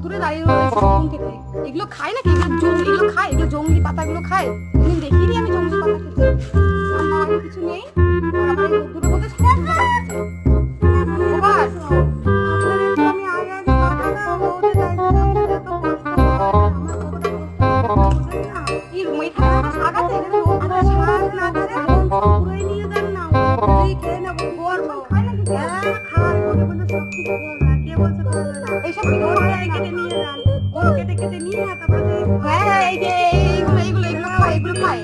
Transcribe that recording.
দূরে দাঁড়িয়ে রয়েছে ফোন খেতে। এগুলো খায় নাকি? এগুলো খায়, এগুলো জঙ্গলি পাতাগুলো খায়। তুমি দেখিনি আমি জঙ্গলি পাতা খেতে। রান্না বাড়ি কিছু নেই, আর আমার এই রোদ্দুরের মধ্যে সব কিছু খাচ্ছে। ওবার আমি আগে আগে পাতাটা রোদে চাইছিলাম, এত কষ্ট আমার কতটা কষ্ট না। এখানে একটা শাক আছে, এখানে রোদ্দুরে শাক না করে পুরোই নিয়ে যান না, পুরোই খেয়ে নেবো। গোয়াল খায় নাকি? হ্যাঁ খায়, বলে বলে সব কিছু খায়। কে বলছে খাবে না? এইসব কেটে নিয়ে যান, কেটে কেটে নিয়ে তারপরে হ্যাঁ এই যে এইগুলো খায়, এগুলো খায়।